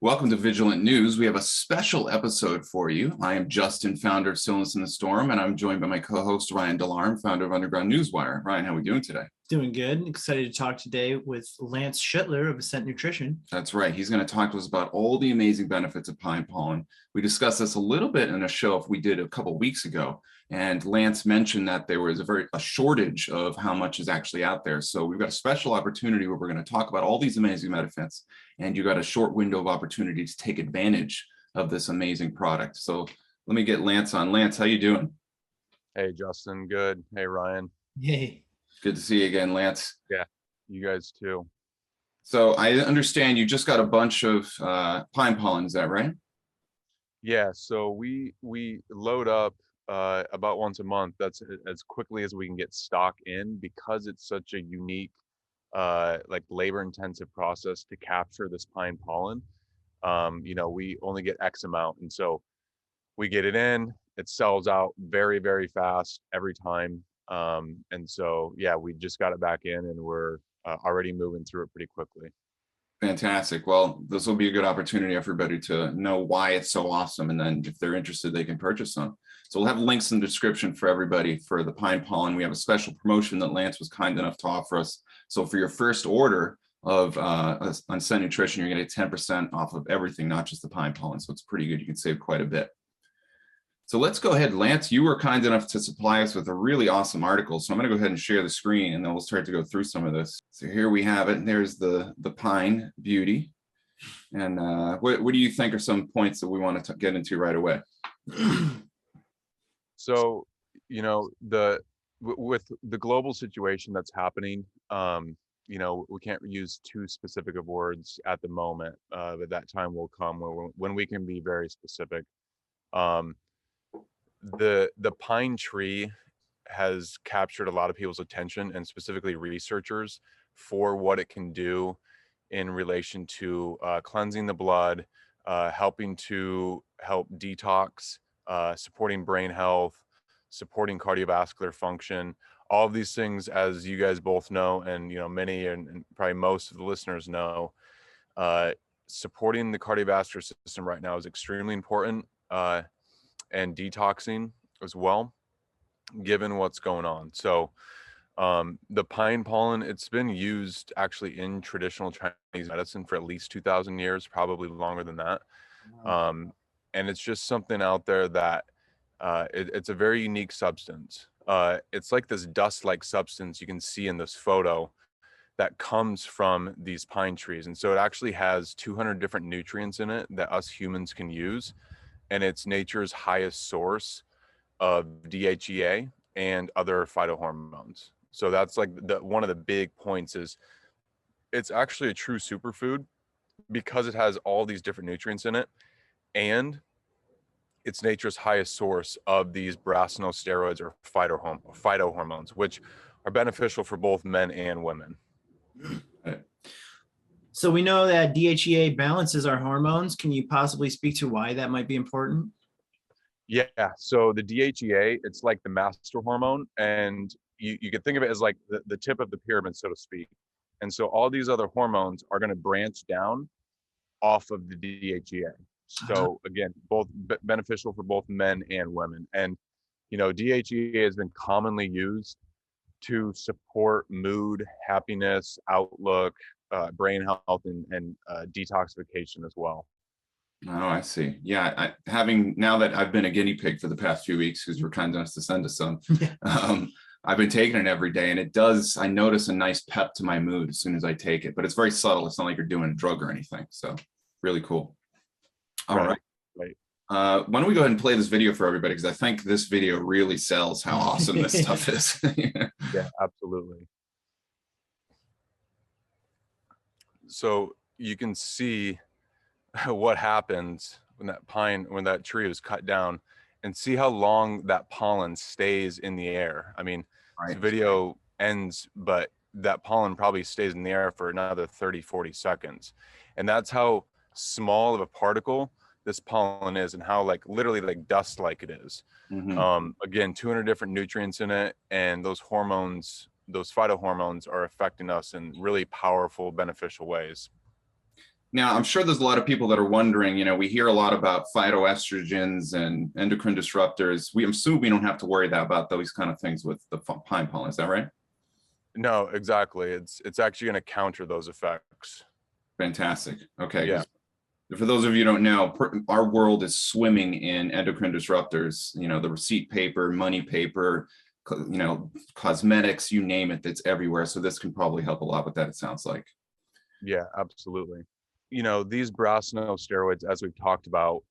Welcome to Vigilant News. We have a special episode for you. I am Justin, founder of Stillness in the Storm, and I'm joined by my co-host, Ryan Delarm, founder of Underground Newswire. Ryan, how are we doing today? Doing good. Excited to talk today with Lance Schittler of Ascent Nutrition. That's right. He's going to talk to us about all the amazing benefits of pine pollen. We discussed this a little bit in a show we did a couple weeks ago, and Lance mentioned that there was a shortage of how much is actually out there. So we've got a special opportunity where we're going to talk about all these amazing benefits, and you got a short window of opportunity to take advantage of this amazing product. So let me get Lance on. Lance, how you doing? Hey, Justin. Good. Hey, Ryan. Hey. Good to see you again, Lance. Yeah, you guys too. So I understand you just got a bunch of pine pollen, is that right? Yeah, so we load up about once a month. That's as quickly as we can get stock in, because it's such a unique, like labor-intensive process to capture this pine pollen. We only get X amount, and so we get it in. It sells out very, very fast every time. And so, yeah, we just got it back in, and we're already moving through it pretty quickly. Fantastic. Well, this will be a good opportunity for everybody to know why it's so awesome. And then if they're interested, they can purchase them. So we'll have links in the description for everybody for the pine pollen. We have a special promotion that Lance was kind enough to offer us. So for your first order of on Ascent Nutrition, you're going to get 10% off of everything, not just the pine pollen. So it's pretty good. You can save quite a bit. So let's go ahead. Lance, you were kind enough to supply us with a really awesome article. So I'm going to go ahead and share the screen, and then we'll start to go through some of this. So here we have it. There's the Pine Beauty. And what do you think are some points that we want to get into right away? So, with the global situation that's happening, we can't use too specific of words at the moment, but that time will come when we can be very specific. The pine tree has captured a lot of people's attention, and specifically researchers, for what it can do in relation to cleansing the blood, helping to help detox, supporting brain health, supporting cardiovascular function. All of these things, as you guys both know, and many and probably most of the listeners know, supporting the cardiovascular system right now is extremely important. And detoxing as well, given what's going on. So the pine pollen, it's been used actually in traditional Chinese medicine for at least 2,000 years, probably longer than that. And it's just something out there that it's a very unique substance. It's like this dust-like substance you can see in this photo that comes from these pine trees. And so it actually has 200 different nutrients in it that us humans can use. And it's nature's highest source of DHEA and other phytohormones. So that's like one of the big points is it's actually a true superfood because it has all these different nutrients in it, and it's nature's highest source of these brassinosteroids or phytohormones, which are beneficial for both men and women. So we know that DHEA balances our hormones. Can you possibly speak to why that might be important? Yeah, so the DHEA, it's like the master hormone, and you can think of it as like the tip of the pyramid, so to speak. And so all these other hormones are going to branch down off of the DHEA. So again, both beneficial for both men and women. And, DHEA has been commonly used to support mood, happiness, outlook, brain health, and detoxification as well. Oh, I see. Yeah, now that I've been a guinea pig for the past few weeks, because we're kind enough to send us some, I've been taking it every day, and I notice a nice pep to my mood as soon as I take it, but it's very subtle. It's not like you're doing a drug or anything. So really cool. All right. Why don't we go ahead and play this video for everybody, because I think this video really sells how awesome this stuff is. Yeah, absolutely. So you can see what happens when that tree is cut down, and see how long that pollen stays in the air. I mean, right. The video ends, but that pollen probably stays in the air for another 30, 40 seconds. And that's how small of a particle this pollen is, and how literally dust like it is. Again, 200 different nutrients in it, and those hormones, those phytohormones, are affecting us in really powerful, beneficial ways. Now, I'm sure there's a lot of people that are wondering, we hear a lot about phytoestrogens and endocrine disruptors. We assume we don't have to worry about those kind of things with the pine pollen. Is that right? No, exactly. It's actually going to counter those effects. Fantastic. Okay. Yeah. For those of you who don't know, our world is swimming in endocrine disruptors, the receipt paper, money paper, cosmetics, you name it, that's everywhere. So this can probably help a lot with that, it sounds like. Yeah, absolutely. These steroids, as we've talked about,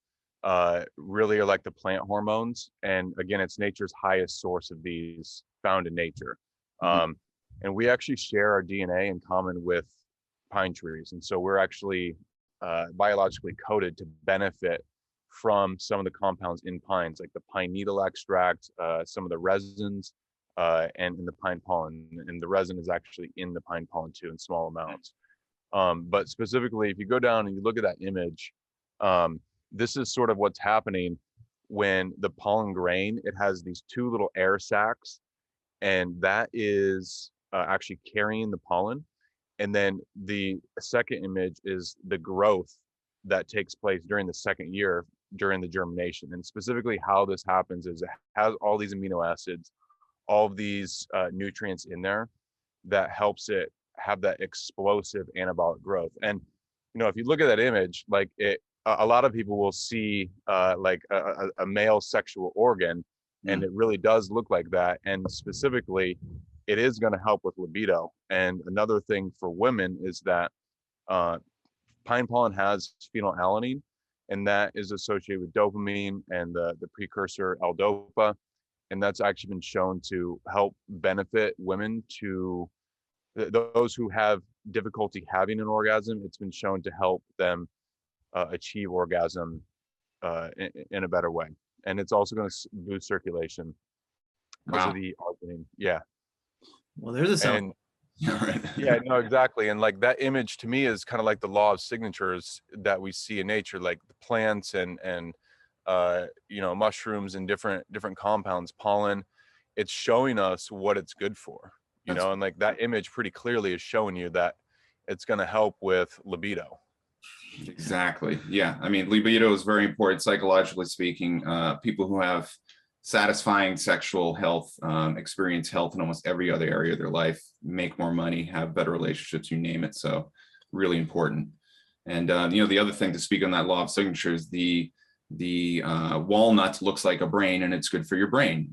really are like the plant hormones. And again, it's nature's highest source of these found in nature. And we actually share our DNA in common with pine trees. And so we're actually biologically coded to benefit from some of the compounds in pines, like the pine needle extract, some of the resins, and in the pine pollen. And the resin is actually in the pine pollen too, in small amounts. But specifically, if you go down and you look at that image, this is sort of what's happening when the pollen grain, it has these two little air sacs, and that is actually carrying the pollen. And then the second image is the growth that takes place during the second year, during the germination. And specifically how this happens is it has all these amino acids, all of these nutrients in there that helps it have that explosive anabolic growth. And if you look at that image, like a lot of people will see like a male sexual organ, and it really does look like that. And specifically, it is going to help with libido. And another thing for women is that pine pollen has phenylalanine, and that is associated with dopamine and the precursor L-dopa. And that's actually been shown to help benefit women to those who have difficulty having an orgasm. It's been shown to help them achieve orgasm in a better way. And it's also going to boost circulation because of the arginine. Yeah. Well, there's a sound. And yeah, no, exactly. And like that image to me is kind of like the law of signatures that we see in nature, like the plants and mushrooms and different compounds, pollen. It's showing us what it's good for, and like that image pretty clearly is showing you that it's going to help with libido. Exactly. Yeah. I mean, libido is very important, psychologically speaking. People who have satisfying sexual health, experience health in almost every other area of their life, make more money, have better relationships, you name it. So really important. And, the other thing to speak on that law of signatures, the walnut looks like a brain and it's good for your brain,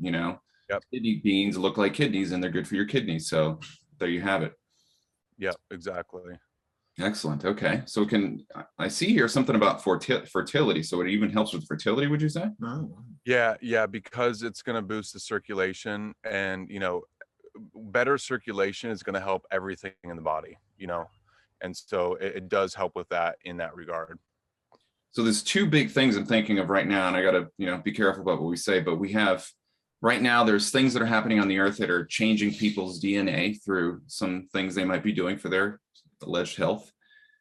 Yep. Kidney beans look like kidneys and they're good for your kidneys. So there you have it. Yeah, exactly. Excellent. Okay. So I see here something about fertility. So it even helps with fertility, would you say? Oh. Yeah, because it's going to boost the circulation, and better circulation is going to help everything in the body, and so it does help with that in that regard. So there's two big things I'm thinking of right now, and I got to be careful about what we say, but we have right now, there's things that are happening on the earth that are changing people's DNA through some things they might be doing for their alleged health.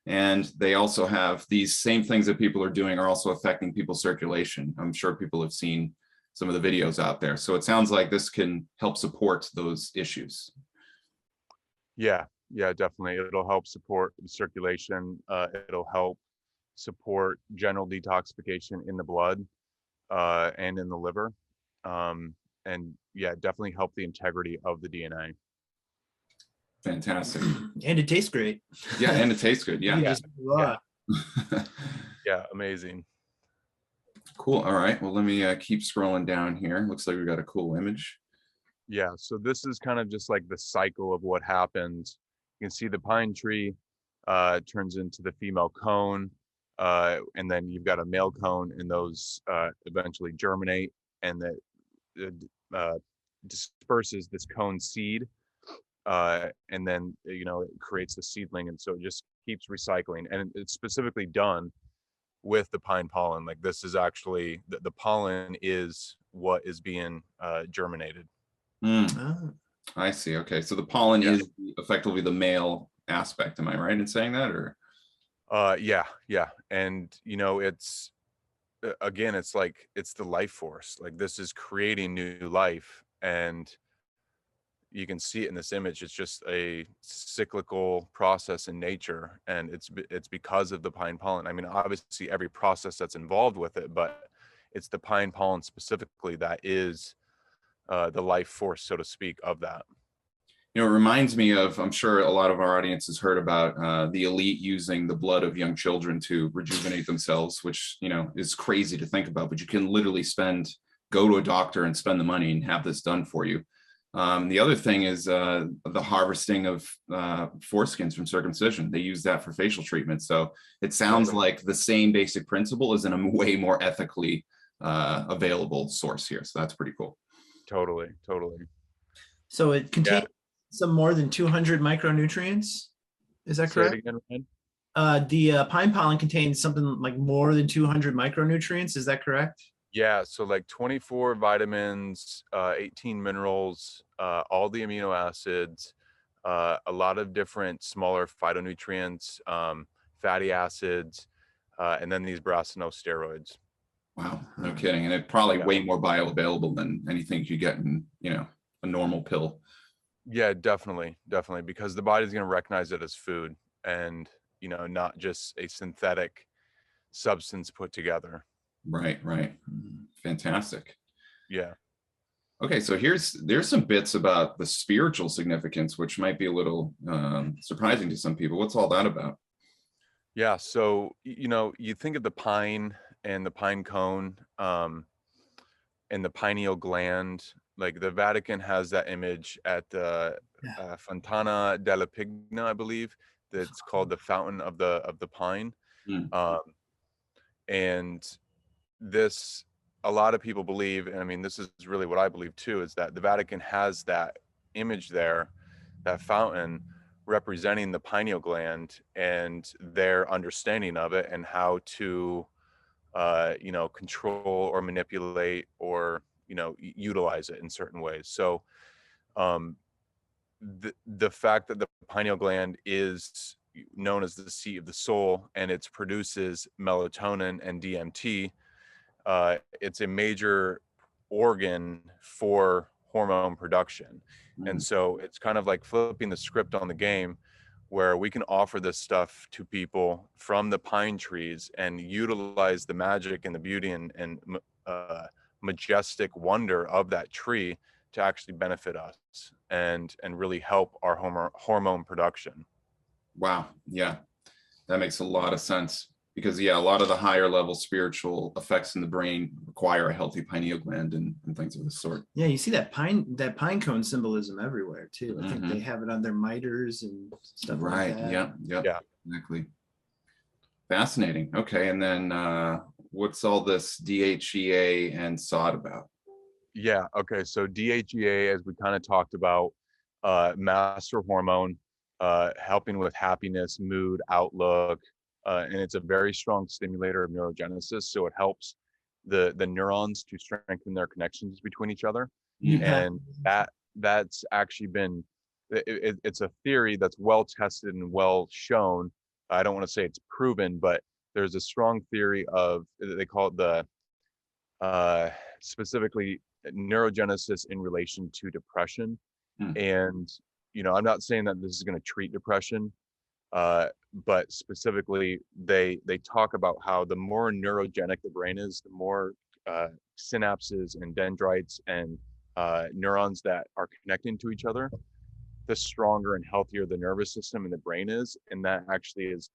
And they also have these same things that people are doing are also affecting people's circulation. I'm sure people have seen some of the videos out there. So it sounds like this can help support those issues. Yeah, definitely. It'll help support the circulation. It'll help support general detoxification in the blood and in the liver. And yeah, definitely help the integrity of the DNA. Fantastic. And it tastes great. Yeah, and it tastes good. Yeah. Yeah, amazing. Cool. All right. Well, let me keep scrolling down here. Looks like we got a cool image. Yeah, so this is kind of just like the cycle of what happens. You can see the pine tree turns into the female cone, and then you've got a male cone, and those eventually germinate, and that disperses this cone seed, and then it creates the seedling, and so it just keeps recycling. And it's specifically done with the pine pollen. Like this is actually the pollen is what is being germinated. Oh. I see. Okay, so the pollen is effectively the male aspect. Am I right in saying that, or? Yeah, and it's again, it's like it's the life force. Like this is creating new life, and you can see it in this image. It's just a cyclical process in nature, and it's because of the pine pollen. I mean, obviously every process that's involved with it, but it's the pine pollen specifically that is the life force, so to speak, of that. You know, it reminds me of, I'm sure a lot of our audience has heard about the elite using the blood of young children to rejuvenate themselves, which, you know, is crazy to think about, but you can literally go to a doctor and spend the money and have this done for you. The other thing is the harvesting of foreskins from circumcision. They use that for facial treatment. So it sounds like the same basic principle is in a way more ethically available source here. So that's pretty cool. Totally. So it contains some more than 200 micronutrients. Is that correct? Say it again, Ryan? The pine pollen contains something like more than 200 micronutrients. Is that correct? Yeah, so like 24 vitamins, 18 minerals, all the amino acids, a lot of different smaller phytonutrients, fatty acids, and then these steroids. Wow, no kidding. And it's probably way more bioavailable than anything you get in, you know, a normal pill. Yeah, definitely, because the body's going to recognize it as food and, you know, not just a synthetic substance put together. Right. Fantastic. Yeah. Okay, so there's some bits about the spiritual significance, which might be a little surprising to some people. What's all that about? Yeah, so, you know, you think of the pine and the pine cone and the pineal gland. Like the Vatican has that image at the Fontana della Pigna, I believe, that's called the Fountain of the Pine. And this, a lot of people believe, and I mean, this is really what I believe too, is that the Vatican has that image there, that fountain representing the pineal gland and their understanding of it and how to, you know, control or manipulate or, you know, utilize it in certain ways. So the fact that the pineal gland is known as the seat of the soul and it produces melatonin and DMT, it's a major organ for hormone production. And so it's kind of like flipping the script on the game where we can offer this stuff to people from the pine trees and utilize the magic and the beauty and majestic wonder of that tree to actually benefit us and really help our hormone production. Wow. Yeah, that makes a lot of sense because a lot of the higher level spiritual effects in the brain require a healthy pineal gland and things of this sort. Yeah, you see that pine cone symbolism everywhere too. I think they have it on their miters and stuff like that. Yeah, exactly. Fascinating. Okay, and then what's all this DHEA and SOD about? Yeah, okay, so DHEA, as we kind of talked about, master hormone, helping with happiness, mood, outlook, and it's a very strong stimulator of neurogenesis. So it helps the neurons to strengthen their connections between each other. And that's actually been, it's a theory that's well tested and well shown. I don't want to say it's proven, but there's a strong theory of, they call it the specifically neurogenesis in relation to depression. And, you know, I'm not saying that this is going to treat depression, but specifically they talk about how the more neurogenic the brain is, the more synapses and dendrites and neurons that are connecting to each other, the stronger and healthier the nervous system and the brain is. And that actually is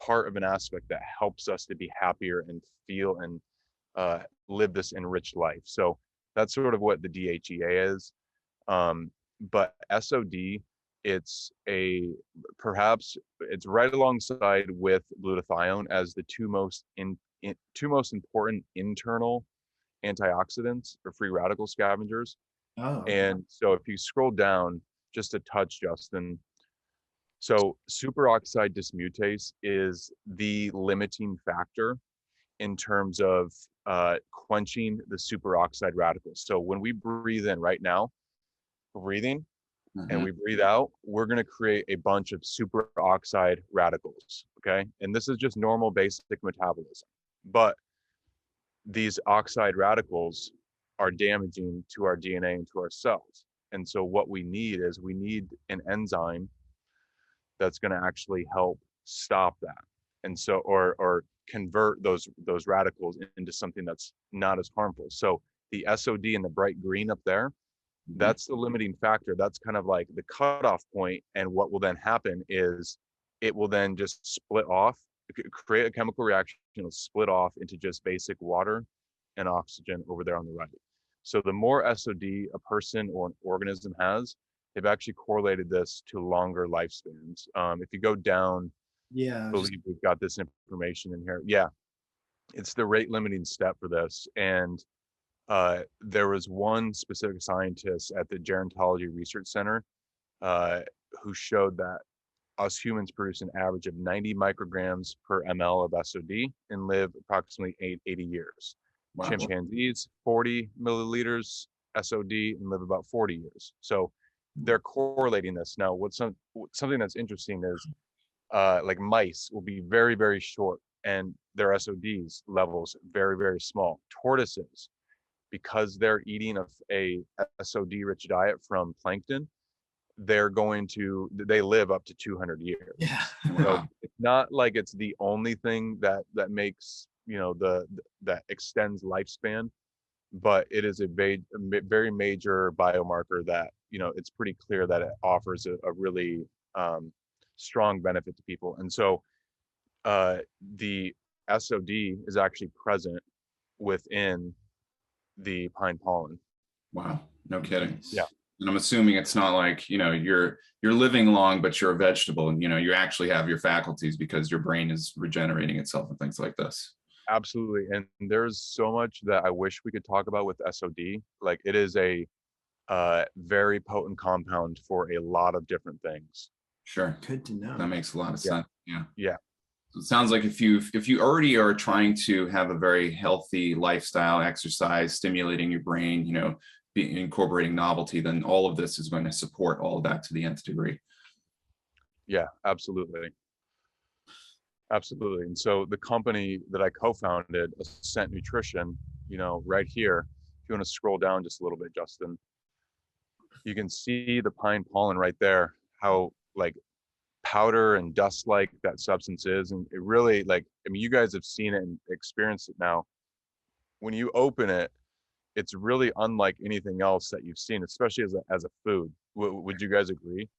part of an aspect that helps us to be happier and feel and live this enriched life. So that's sort of what the DHEA is. But SOD, it's right alongside with glutathione as the two most important internal antioxidants or free radical scavengers. And so if you scroll down just a touch, Justin, so superoxide dismutase is the limiting factor in terms of quenching the superoxide radicals. So when we breathe in right now, breathing, and we breathe out, we're going to create a bunch of superoxide radicals, okay? And this is just normal basic metabolism. But these oxide radicals are damaging to our DNA and to our cells. And so what we need is we need an enzyme that's going to actually help stop that. And so, or convert those radicals into something that's not as harmful. So the SOD in the bright green up there, that's the limiting factor. That's kind of like the cutoff point. And what will then happen is it will then just split off, create a chemical reaction, it'll split off into just basic water and oxygen over there on the right. So the more SOD a person or an organism has, they've actually correlated this to longer lifespans. If you go down, Yeah. I believe we've got this information in here. Yeah, it's the rate limiting step for this. And there was one specific scientist at the Gerontology Research Center who showed that us humans produce an average of 90 micrograms per ml of SOD and live approximately 80 years. Wow. Chimpanzees, 40 milliliters SOD and live about 40 years. So they're correlating this. Now, something that's interesting is like mice will be very, very short and their SODs levels very, very small. Tortoises, because they're eating a SOD rich diet from plankton, they live up to 200 years. Yeah. So it's not like it's the only thing that makes, that extends lifespan, but it is a very major biomarker that, it's pretty clear that it offers a really strong benefit to people. And so the SOD is actually present within the pine pollen. Wow, no kidding. Yeah. And I'm assuming it's not like, you're living long, but you're a vegetable and, you actually have your faculties because your brain is regenerating itself and things like this. Absolutely. And there's so much that I wish we could talk about with SOD. Like it is a very potent compound for a lot of different things. Sure. Good to know. That makes a lot of sense. Yeah. Yeah. So it sounds like if you already are trying to have a very healthy lifestyle, exercise, stimulating your brain, incorporating novelty, then all of this is going to support all of that to the nth degree. Yeah, absolutely. Absolutely. And so the company that I co-founded, Ascent Nutrition, right here, if you want to scroll down just a little bit, Justin, you can see the pine pollen right there, how like powder and dust like that substance is. And it really you guys have seen it and experienced it now. When you open it, it's really unlike anything else that you've seen, especially as a food. Would you guys agree?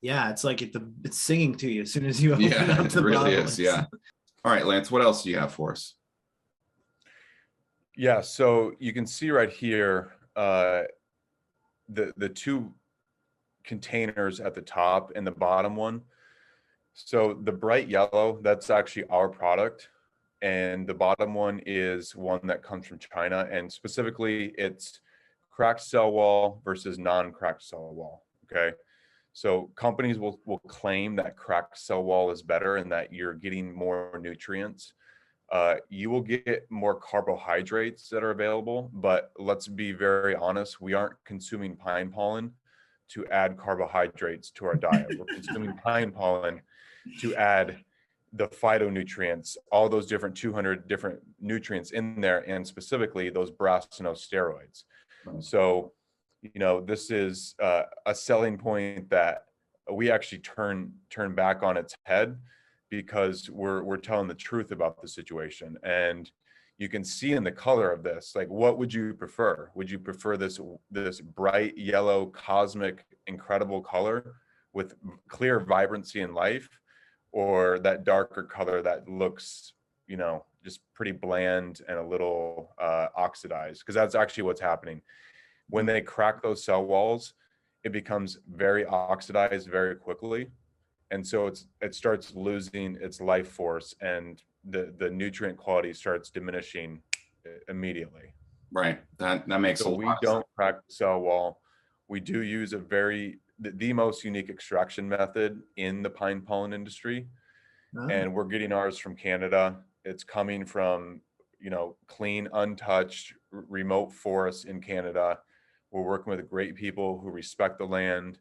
Yeah, it's like it's singing to you as soon as you open up the it really bottle. is. Yeah. All right, Lance, what else do you have for us? Yeah, so you can see right here the two containers at the top and the bottom one. So the bright yellow, that's actually our product. And the bottom one is one that comes from China. And specifically, it's cracked cell wall versus non-cracked cell wall. Okay. So companies will claim that cracked cell wall is better and that you're getting more nutrients. You will get more carbohydrates that are available, but let's be very honest, we aren't consuming pine pollen to add carbohydrates to our diet. We're consuming pine pollen to add the phytonutrients, all those different 200 different nutrients in there, and specifically those steroids. So, this is a selling point that we actually turn back on its head, because we're telling the truth about the situation. And you can see in the color of this, like, what would you prefer? Would you prefer this bright yellow, cosmic, incredible color with clear vibrancy and life, or that darker color that looks, just pretty bland and a little oxidized? Because that's actually what's happening. When they crack those cell walls, it becomes very oxidized very quickly. And so it starts losing its life force, and the nutrient quality starts diminishing immediately. Right. That makes a lot of sense. We don't crack the cell wall. We do use the most unique extraction method in the pine pollen industry. Oh. And we're getting ours from Canada. It's coming from, clean, untouched, remote forests in Canada. We're working with great people who respect the land.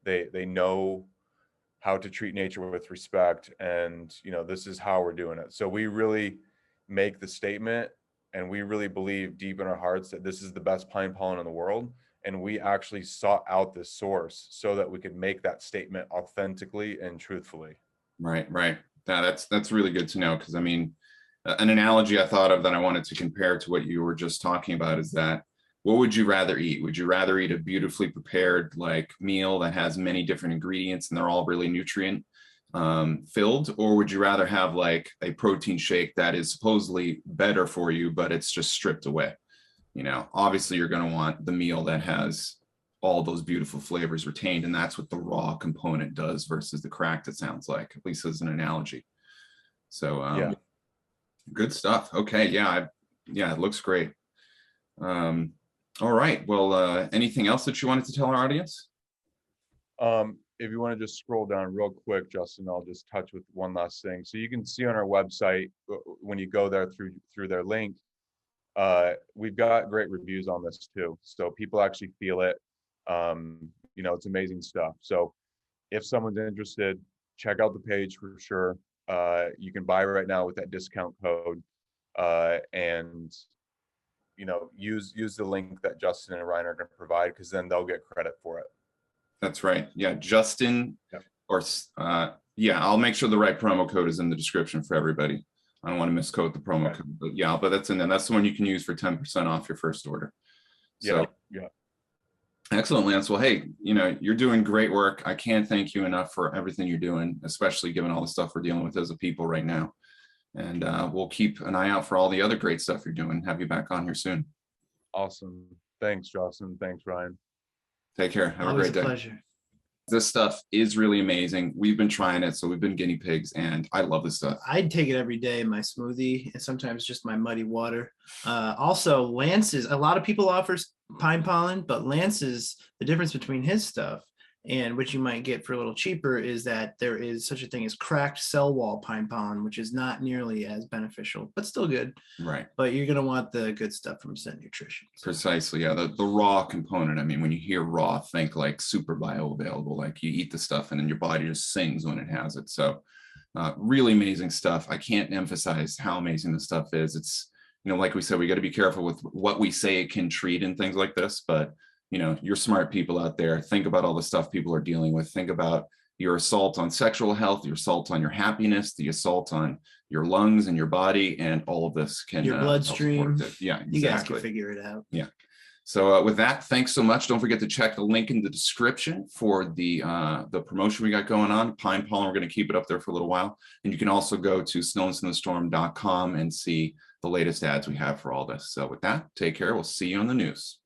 They know how to treat nature with respect. And, this is how we're doing it. So we really make the statement, and we really believe deep in our hearts that this is the best pine pollen in the world. And we actually sought out the source so that we could make that statement authentically and truthfully. Right, right. That's really good to know, because I mean, an analogy I thought of that I wanted to compare to what you were just talking about is that, what would you rather eat? Would you rather eat a beautifully prepared like meal that has many different ingredients and they're all really nutrient filled, or would you rather have like a protein shake that is supposedly better for you, but it's just stripped away? You know, obviously you're going to want the meal that has all those beautiful flavors retained, and that's what the raw component does versus the cracked, it sounds like, at least as an analogy. So Yeah. Good stuff. Okay, yeah, it looks great. All right, well, anything else that you wanted to tell our audience? If you want to just scroll down real quick, Justin, I'll just touch with one last thing. So you can see on our website, when you go there through their link, we've got great reviews on this too. So people actually feel it. You know, it's amazing stuff. So if someone's interested, check out the page for sure. You can buy right now with that discount code, and you know, use the link that Justin and Ryan are going to provide, because then they'll get credit for it. That's right. Yeah, Justin, Yep. or yeah, I'll make sure the right promo code is in the description for everybody. I don't want to misquote the promo code, but yeah, but that's in there. That's the one you can use for 10% off your first order. So, yeah. Excellent, Lance. Well, hey, you know, you're doing great work. I can't thank you enough for everything you're doing, especially given all the stuff we're dealing with as a people right now. And we'll keep an eye out for all the other great stuff you're doing. Have you back on here soon. Awesome. Thanks, Justin. Thanks, Ryan. Take care. Have Always a great day. Pleasure. This stuff is really amazing. We've been trying it, so we've been guinea pigs, and I love this stuff. I'd take it every day in my smoothie, and sometimes just my muddy water. Also, Lance's, a lot of people offers pine pollen, but Lance's, the difference between his stuff and what you might get for a little cheaper is that there is such a thing as cracked cell wall pine pollen, which is not nearly as beneficial, but still good. Right. But you're going to want the good stuff from SETH Nutrition. Precisely. Yeah. The raw component. I mean, when you hear raw, think like super bioavailable, like you eat the stuff and then your body just sings when it has it. So really amazing stuff. I can't emphasize how amazing this stuff is. It's, you know, like we said, we got to be careful with what we say it can treat and things like this, but you know, you're smart people out there. Think about all the stuff people are dealing with. Think about your assault on sexual health, your assault on your happiness, the assault on your lungs and your body, and all of this can your bloodstream. Yeah, exactly. You guys can figure it out. Yeah. So with that, thanks so much. Don't forget to check the link in the description for the promotion we got going on. Pine Pollen, we're going to keep it up there for a little while. And you can also go to snowinthestorm.com and see the latest ads we have for all this. So with that, take care. We'll see you on the news.